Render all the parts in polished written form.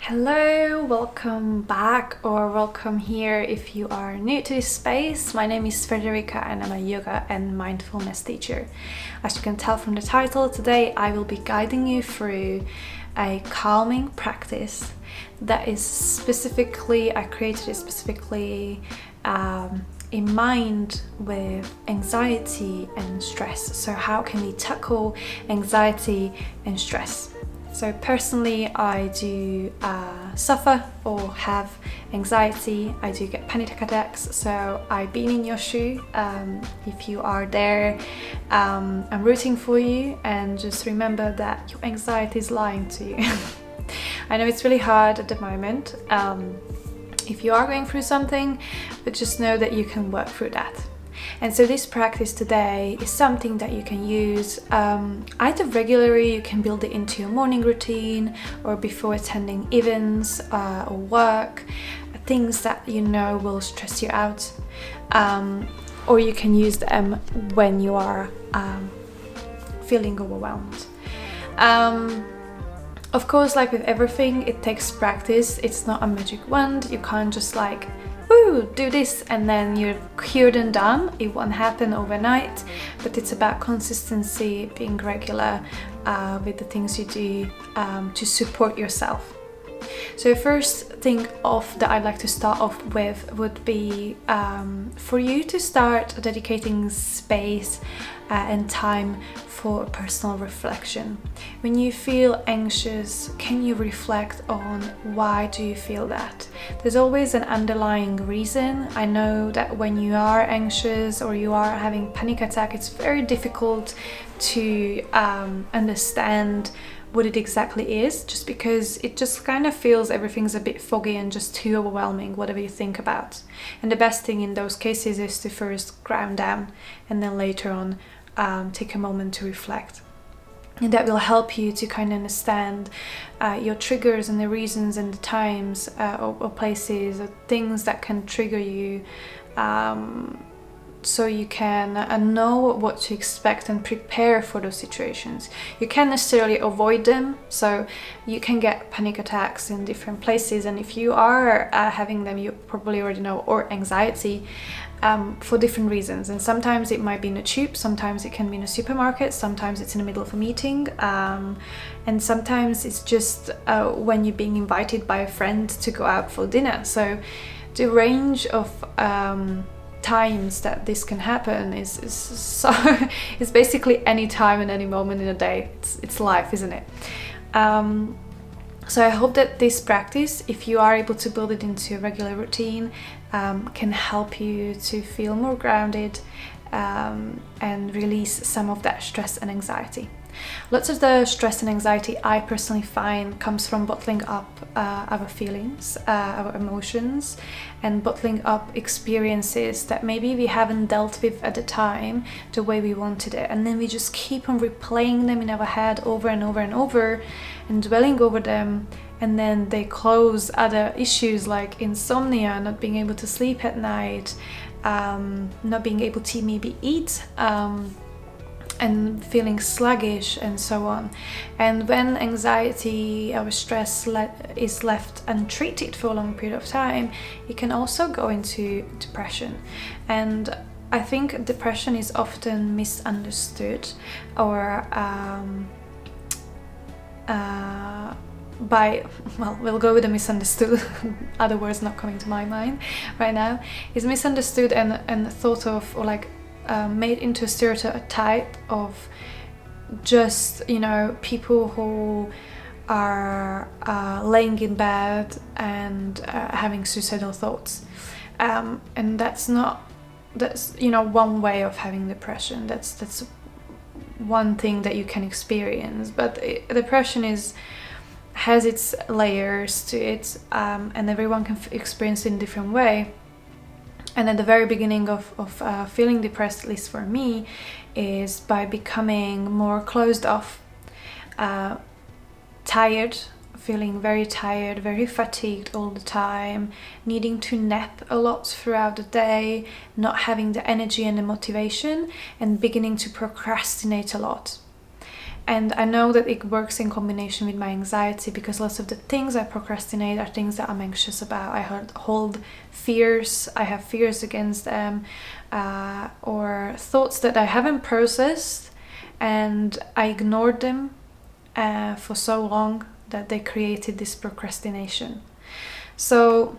Hello, welcome back or welcome here if you are new to this space. My name is Frederica and I'm a yoga and mindfulness teacher. As you can tell from the title, today I will be guiding you through a calming practice that is I created it specifically in mind with anxiety and stress. So how can we tackle anxiety and stress? So personally, I do suffer or have anxiety. I do get panic attacks. So I've been in your shoe. If you are there, I'm rooting for you. And just remember that your anxiety is lying to you. I know it's really hard at the moment. If you are going through something, but just know that you can work through that. And so this practice today is something that you can use either regularly. You can build it into your morning routine or before attending events or work, things that you know will stress you out, or you can use them when you are feeling overwhelmed. Of course, like with everything, it takes practice. It's not a magic wand. You can't just do this and then you're cured and done. It won't happen overnight, but it's about consistency, being regular with the things you do to support yourself. So first thing that I'd like to start off with would be for you to start dedicating space and time for personal reflection. When you feel anxious, can you reflect on why do you feel that? There's always an underlying reason. I know that when you are anxious or you are having panic attack, it's very difficult to understand what it exactly is, just because it just kind of feels everything's a bit foggy and just too overwhelming, whatever you think about. And the best thing in those cases is to first ground down and then later on take a moment to reflect. And that will help you to kind of understand your triggers and the reasons and the times or places or things that can trigger you, so you can know what to expect and prepare for those situations. You can't necessarily avoid them, so you can get panic attacks in different places, and if you are having them, you probably already know, or anxiety, for different reasons. And sometimes it might be in a tube, sometimes it can be in a supermarket, sometimes it's in the middle of a meeting, and sometimes it's just when you're being invited by a friend to go out for dinner. So the range of times that this can happen is basically any time and any moment in a day. It's life, isn't it? So I hope that this practice, if you are able to build it into a regular routine, can help you to feel more grounded and release some of that stress and anxiety. Lots of the stress and anxiety I personally find comes from bottling up our feelings, our emotions, and bottling up experiences that maybe we haven't dealt with at the time the way we wanted it, and then we just keep on replaying them in our head over and over and over and dwelling over them, and then they cause other issues like insomnia, not being able to sleep at night, not being able to maybe eat, and feeling sluggish and so on. And when anxiety or stress is left untreated for a long period of time, it can also go into depression. And I think depression is often misunderstood, or we'll go with the misunderstood, other words not coming to my mind right now, is misunderstood and thought of, or made into a stereotype of just, people who are laying in bed and having suicidal thoughts, and that's one way of having depression. That's one thing that you can experience, but depression has its layers to it, and everyone can experience it in a different way. And at the very beginning of feeling depressed, at least for me, is by becoming more closed off, tired, feeling very tired, very fatigued all the time, needing to nap a lot throughout the day, not having the energy and the motivation, and beginning to procrastinate a lot. And I know that it works in combination with my anxiety, because lots of the things I procrastinate are things that I'm anxious about. I hold fears, I have fears against them, or thoughts that I haven't processed, and I ignored them for so long that they created this procrastination. So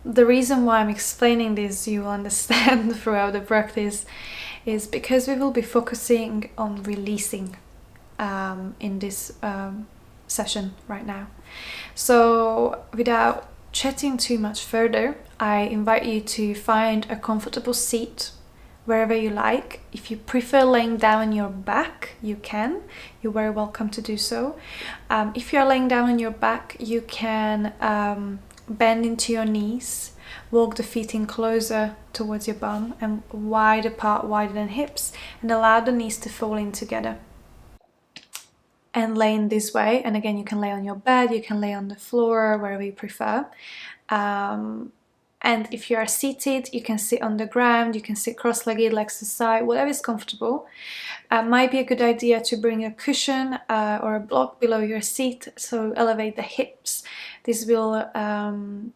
the reason why I'm explaining this, you will understand throughout the practice, is because we will be focusing on releasing in this session right now. So without chatting too much further, I invite you to find a comfortable seat wherever you like. If you prefer laying down on your back, you can. You're very welcome to do so. If you're laying down on your back, you can bend into your knees, walk the feet in closer towards your bum and wide apart, wider than hips, and allow the knees to fall in together. And lay in this way. And again, you can lay on your bed, you can lay on the floor, wherever you prefer. And if you are seated, you can sit on the ground, you can sit cross-legged, legs to side, whatever is comfortable. Might be a good idea to bring a cushion or a block below your seat, so elevate the hips. This will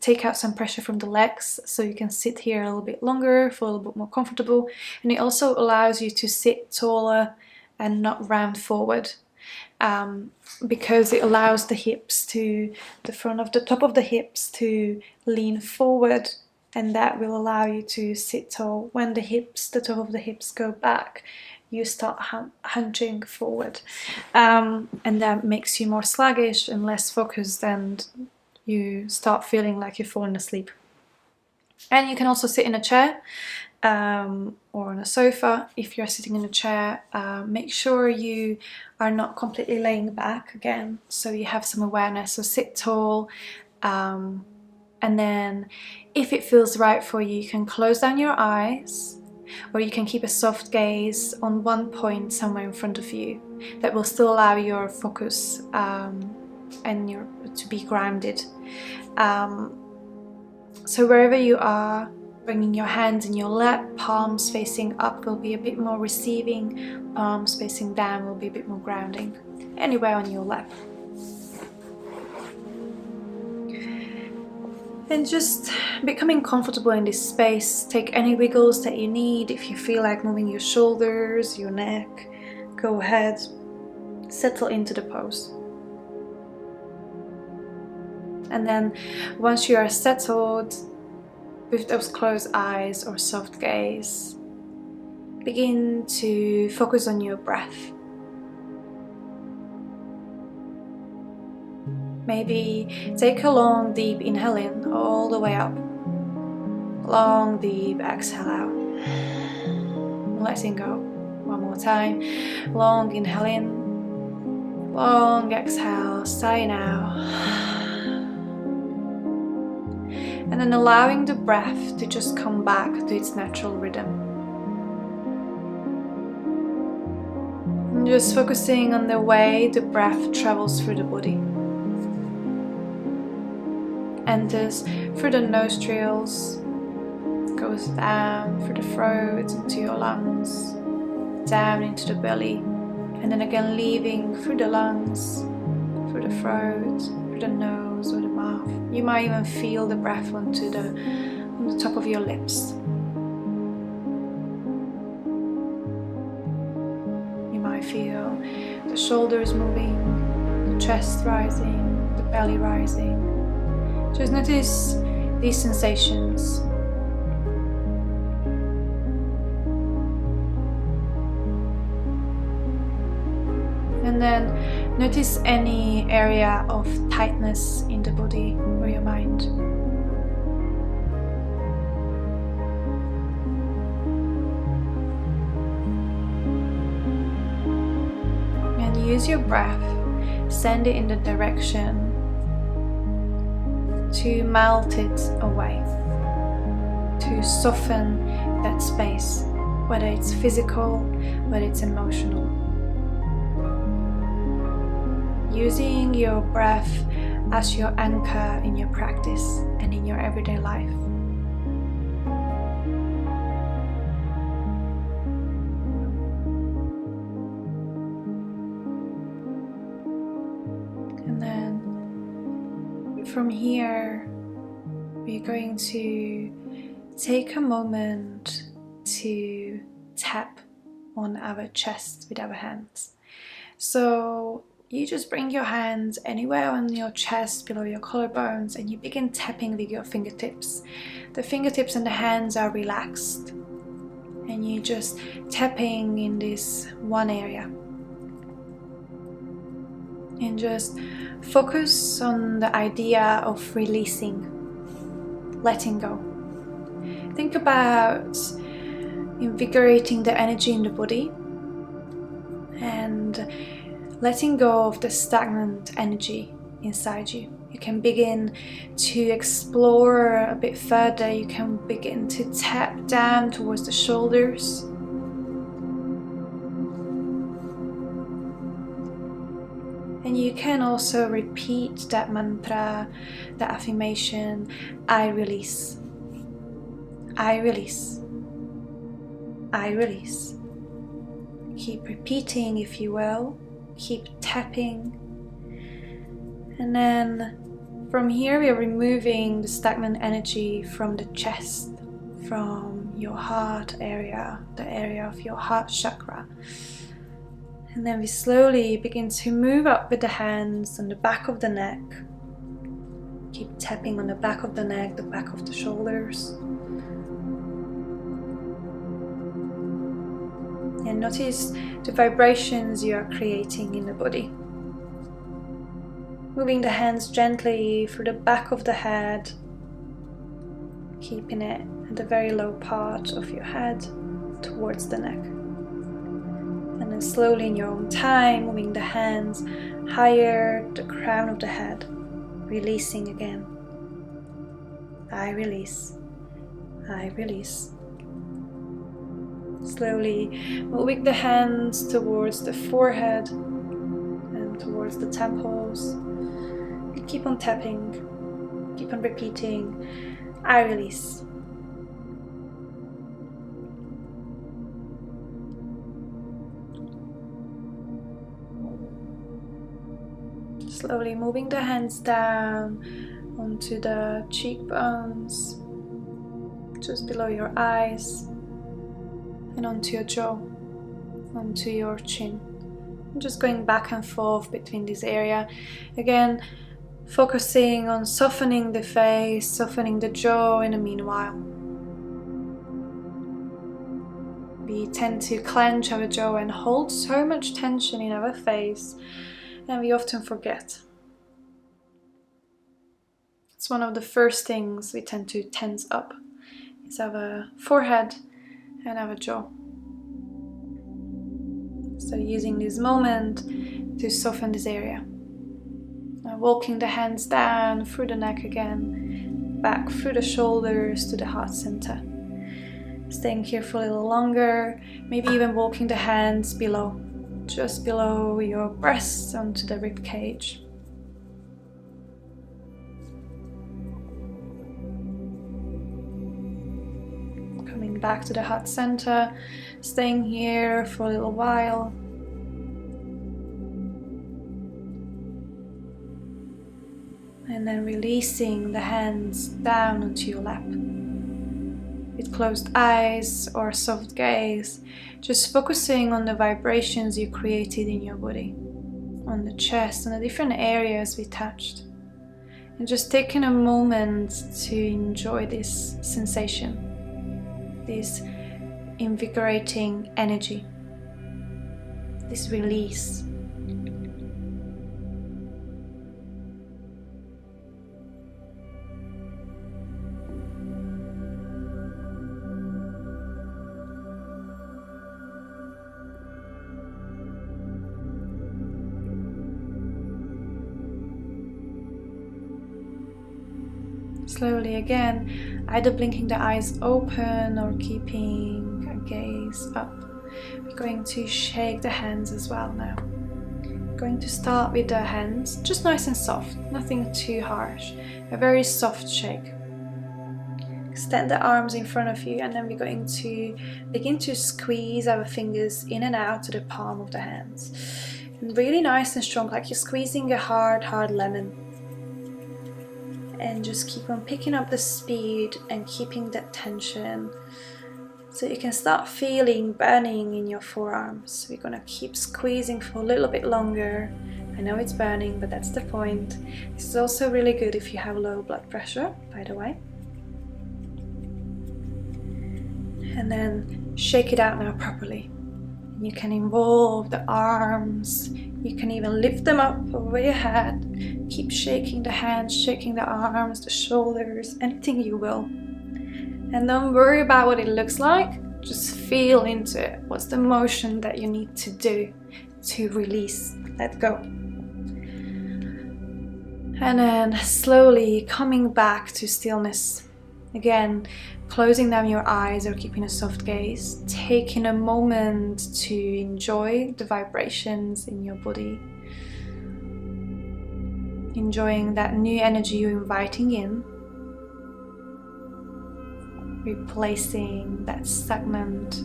take out some pressure from the legs, so you can sit here a little bit longer, feel a little bit more comfortable. And it also allows you to sit taller and not round forward. Because it allows the hips to, the top of the hips to lean forward, and that will allow you to sit tall. When the top of the hips go back, you start hunching forward, and that makes you more sluggish and less focused, and you start feeling like you're falling asleep. And you can also sit in a chair or on a sofa. If you're sitting in a chair, make sure you are not completely laying back again, so you have some awareness. So sit tall, and then if it feels right for you, you can close down your eyes, or you can keep a soft gaze on one point somewhere in front of you. That will still allow your focus and to be grounded. So wherever you are, bringing your hands in your lap, palms facing up will be a bit more receiving, palms facing down will be a bit more grounding. Anywhere on your lap. And just becoming comfortable in this space. Take any wiggles that you need. If you feel like moving your shoulders, your neck, go ahead. Settle into the pose. And then once you are settled, with those closed eyes or soft gaze, begin to focus on your breath. Maybe take a long, deep inhale in, all the way up. Long, deep exhale out. Letting go. One more time. Long inhale in, long exhale, sighing out. And then allowing the breath to just come back to its natural rhythm. And just focusing on the way the breath travels through the body. Enters through the nostrils, goes down through the throat into your lungs, down into the belly, and then again leaving through the lungs, through the throat, through the nose or the mouth. You might even feel the breath on the top of your lips. You might feel the shoulders moving, the chest rising, the belly rising. Just notice these sensations. And then notice any area of tightness in the body or your mind. And use your breath, send it in the direction to melt it away, to soften that space, whether it's physical, whether it's emotional. Using your breath as your anchor in your practice and in your everyday life. And then from here, we're going to take a moment to tap on our chest with our hands. So you just bring your hands anywhere on your chest below your collarbones and you begin tapping with your fingertips. The fingertips and the hands are relaxed and you're just tapping in this one area. And just focus on the idea of releasing, letting go. Think about invigorating the energy in the body and letting go of the stagnant energy inside you. You can begin to explore a bit further. You can begin to tap down towards the shoulders. And you can also repeat that mantra, that affirmation, I release. I release. I release. Keep repeating if you will. Keep tapping. And then from here we are removing the stagnant energy from the chest, from your heart area, the area of your heart chakra. And then we slowly begin to move up with the hands on the back of the neck. Keep tapping on the back of the neck, the back of the shoulders. And notice the vibrations you are creating in the body. Moving the hands gently through the back of the head, keeping it at the very low part of your head towards the neck. And then slowly in your own time, moving the hands higher, the crown of the head, releasing again. I release. I release. Slowly moving the hands towards the forehead and towards the temples. And keep on tapping, keep on repeating, I release. Slowly moving the hands down onto the cheekbones, just below your eyes. And onto your jaw, onto your chin. I'm just going back and forth between this area. Again, focusing on softening the face, softening the jaw in the meanwhile. We tend to clench our jaw and hold so much tension in our face, and we often forget. It's one of the first things we tend to tense up, is our forehead and our jaw. So using this moment to soften this area. Now walking the hands down through the neck again, back through the shoulders to the heart center. Staying here for a little longer, maybe even walking the hands below, just below your breasts onto the rib cage. Coming back to the heart center, staying here for a little while. And then releasing the hands down onto your lap. With closed eyes or soft gaze, just focusing on the vibrations you created in your body, on the chest, on the different areas we touched. And just taking a moment to enjoy this sensation. This invigorating energy, this release. Slowly again, either blinking the eyes open or keeping a gaze up. We're going to shake the hands as well now. We're going to start with the hands, just nice and soft, nothing too harsh. A very soft shake. Extend the arms in front of you and then we're going to begin to squeeze our fingers in and out to the palm of the hands. And really nice and strong, like you're squeezing a hard lemon. And just keep on picking up the speed and keeping that tension. So you can start feeling burning in your forearms. We're gonna keep squeezing for a little bit longer. I know it's burning, but that's the point. This is also really good if you have low blood pressure, by the way. And then shake it out now properly. You can involve the arms. You can even lift them up over your head. Keep shaking the hands, shaking the arms, the shoulders, anything you will. And don't worry about what it looks like. Just feel into it. What's the motion that you need to do to release, let go. And then slowly coming back to stillness. Again, closing down your eyes or keeping a soft gaze. Taking a moment to enjoy the vibrations in your body. Enjoying that new energy you're inviting in. Replacing that stagnant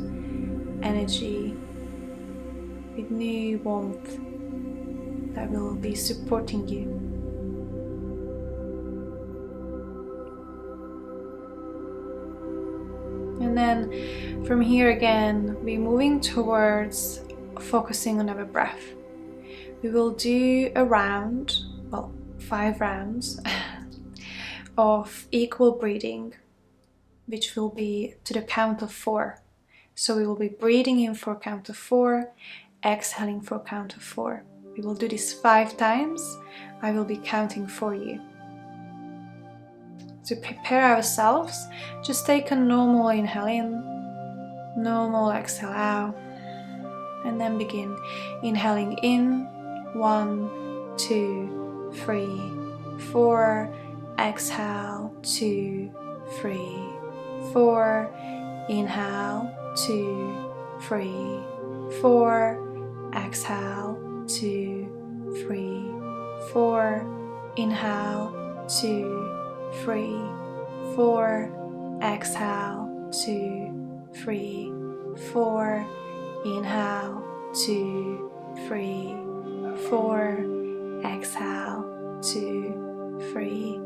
energy with new warmth that will be supporting you. And then from here again, we're moving towards focusing on our breath. We will do a round, 5 rounds of equal breathing, which will be to the count of 4. So we will be breathing in for a count of 4, exhaling for a count of 4. We will do this 5 times. I will be counting for you. To prepare ourselves, just take a normal inhale in, normal exhale out, and then begin inhaling in, 1, 2, 3, 4, exhale, 2, 3, 4, inhale, 2, 3, 4, exhale, 2, 3, 4, inhale, 2, 3, 4, exhale, 2, 3, 4, inhale, 2, 3, 4, exhale, 2, 3,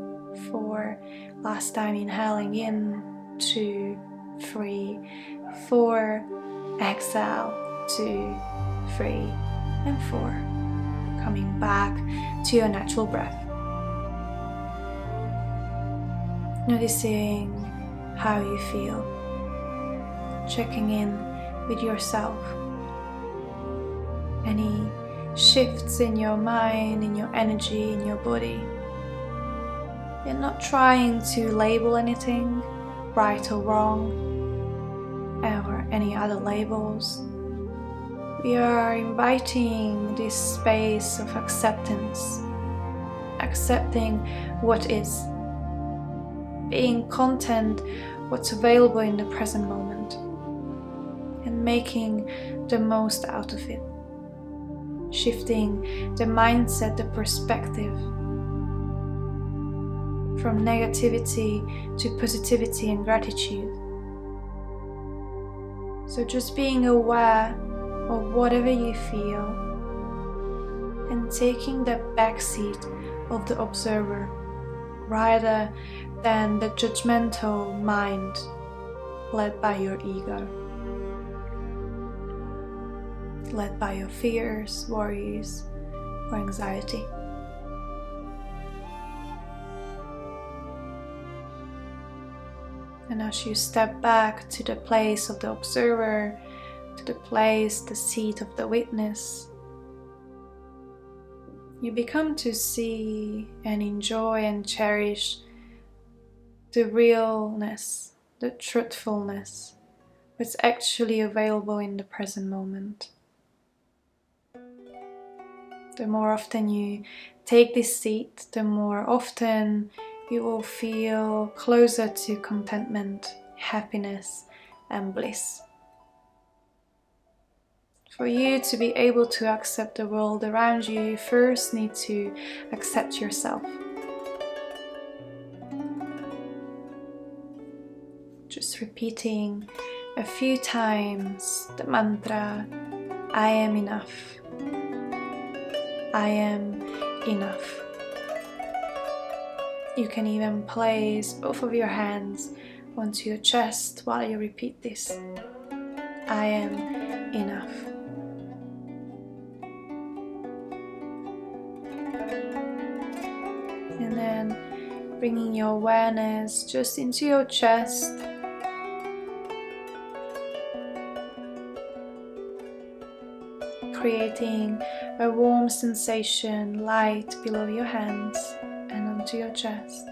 4. Last time, inhaling in, 2, 3, 4, exhale, 2, 3, and 4. Coming back to your natural breath. Noticing how you feel. Checking in with yourself. Any shifts in your mind, in your energy, in your body. You're not trying to label anything, right or wrong, or any other labels. We are inviting this space of acceptance, accepting what is, being content what's available in the present moment, and making the most out of it. Shifting the mindset, the perspective from negativity to positivity and gratitude. So just being aware of whatever you feel and taking the backseat of the observer rather than the judgmental mind led by your ego, led by your fears, worries, or anxiety. And as you step back to the place of the observer, to the place, the seat of the witness, you become to see and enjoy and cherish the realness, the truthfulness, what's actually available in the present moment. The more often you take this seat, the more often you will feel closer to contentment, happiness, and bliss. For you to be able to accept the world around you, you first need to accept yourself. Just repeating a few times the mantra, I am enough. I am enough. You can even place both of your hands onto your chest while you repeat this. I am enough. And then bringing your awareness just into your chest. Creating a warm sensation, light below your hands and onto your chest.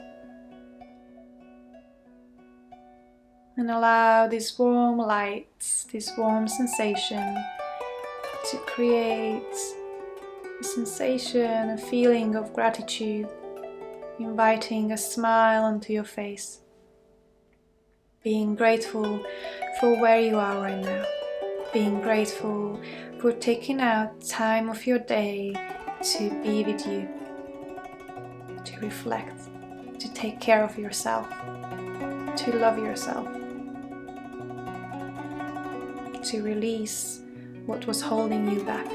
And allow this warm light, this warm sensation to create a sensation, a feeling of gratitude, inviting a smile onto your face. Being grateful for where you are right now. Being grateful for taking out time of your day to be with you, to reflect, to take care of yourself, to love yourself, to release what was holding you back.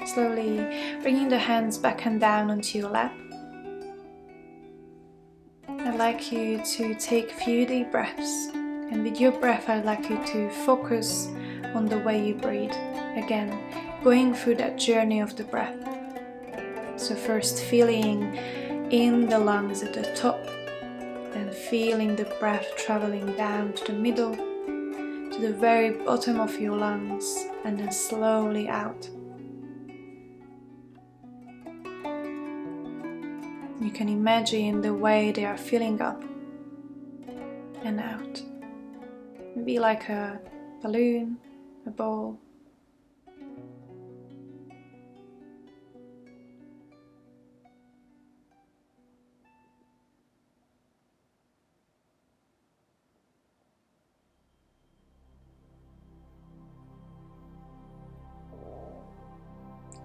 Slowly bringing the hands back and down onto your lap. I'd like you to take a few deep breaths, and with your breath I'd like you to focus on the way you breathe. Again, going through that journey of the breath. So first feeling in the lungs at the top, then feeling the breath traveling down to the middle, to the very bottom of your lungs, and then slowly out. You can imagine the way they are filling up and out. Maybe like a balloon, a ball.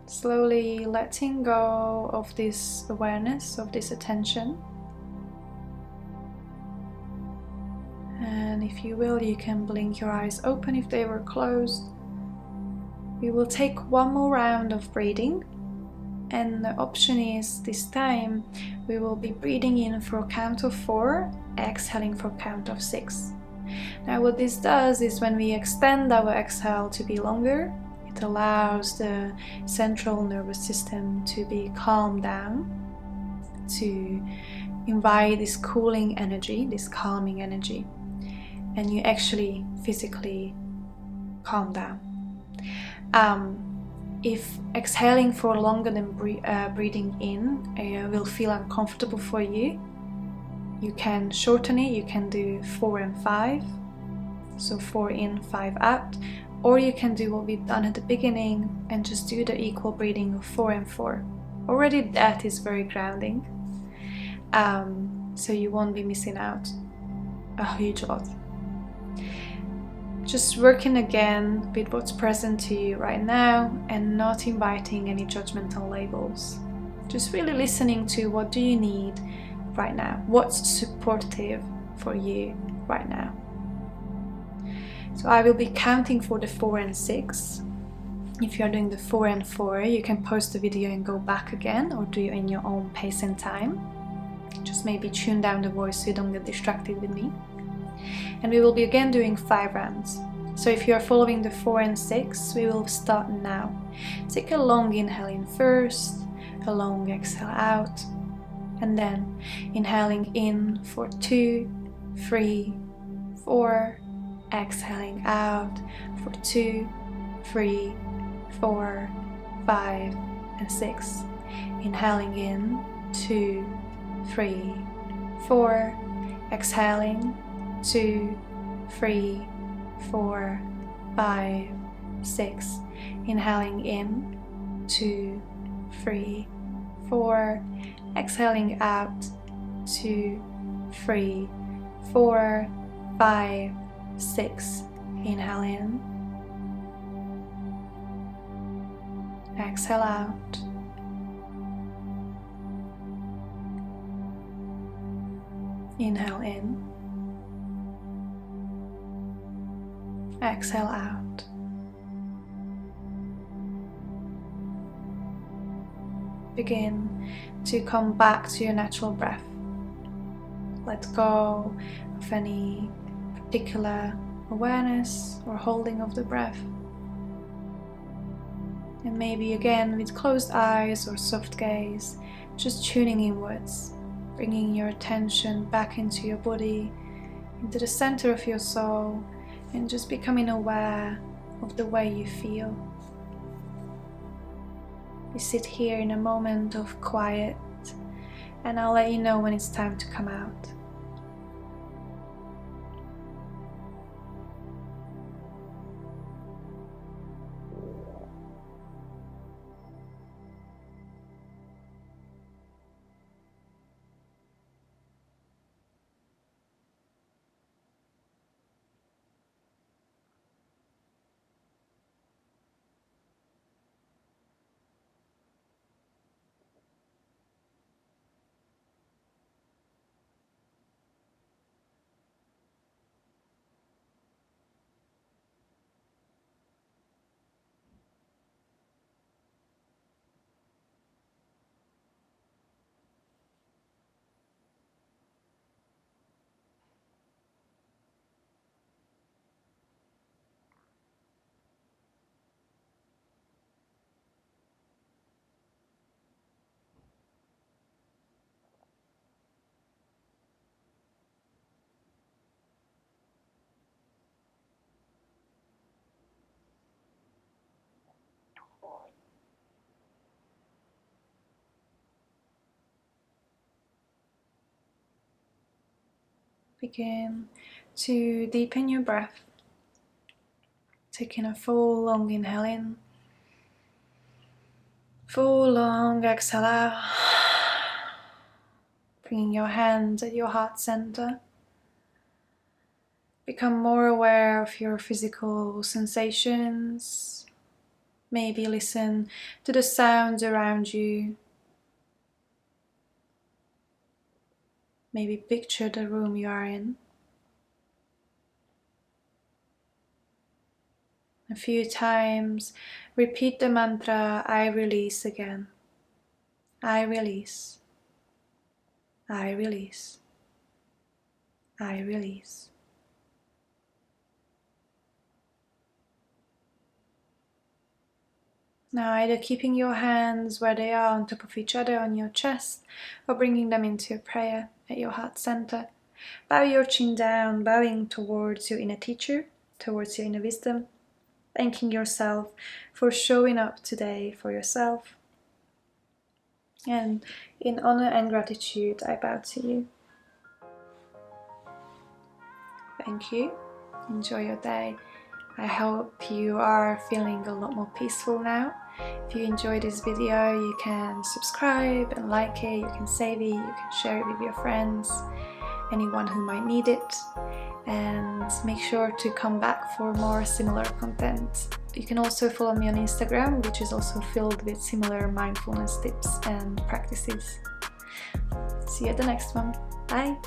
Slowly letting go of this awareness, of this attention. And if you will, you can blink your eyes open if they were closed. We will take one more round of breathing. And the option is, this time, we will be breathing in for a count of 4, exhaling for a count of 6. Now what this does is when we extend our exhale to be longer, it allows the central nervous system to be calmed down, to invite this cooling energy, this calming energy, and you actually physically calm down. If exhaling for longer than breathing in will feel uncomfortable for you, you can shorten it. You can do 4 and 5, so 4 in, 5 out. Or you can do what we've done at the beginning and just do the equal breathing of 4 and 4. Already that is very grounding. So you won't be missing out a huge lot. Just working again with what's present to you right now and not inviting any judgmental labels. Just really listening to what do you need right now? What's supportive for you right now? So I will be counting for the 4 and 6. If you're doing the 4 and 4, you can pause the video and go back again, or do it in your own pace and time. Just maybe tune down the voice so you don't get distracted with me. And we will be again doing 5 rounds. So if you are following the 4 and 6, we will start now. Take a long inhale in first, a long exhale out, and then inhaling in for 2, 3, 4, exhaling out for 2, 3, 4, 5, and 6. Inhaling in 2, 3, 4, exhaling 2, 3, 4, 5, 6. Inhaling in 2, 3, 4, exhaling out 2, 3, 4, 5, 6. Inhale in, exhale out. Inhale in, exhale out. Begin to come back to your natural breath. Let go of any particular awareness or holding of the breath. And maybe again with closed eyes or soft gaze, just tuning inwards, bringing your attention back into your body, into the center of your soul, and just becoming aware of the way you feel. You sit here in a moment of quiet, and I'll let you know when it's time to come out. Begin to deepen your breath, taking a full long inhale in, full long exhale out, bringing your hands at your heart center. Become more aware of your physical sensations. Maybe listen to the sounds around you. Maybe picture the room you are in. A few times, repeat the mantra, I release again. I release. I release. I release. Now either keeping your hands where they are on top of each other on your chest, or bringing them into a prayer at your heart center. Bow your chin down, bowing towards your inner teacher, towards your inner wisdom, thanking yourself for showing up today for yourself. And in honor and gratitude, I bow to you. Thank you. Enjoy your day. I hope you are feeling a lot more peaceful now. If you enjoyed this video, you can subscribe and like it, you can save it, you can share it with your friends, anyone who might need it, and make sure to come back for more similar content. You can also follow me on Instagram, which is also filled with similar mindfulness tips and practices. See you at the next one. Bye!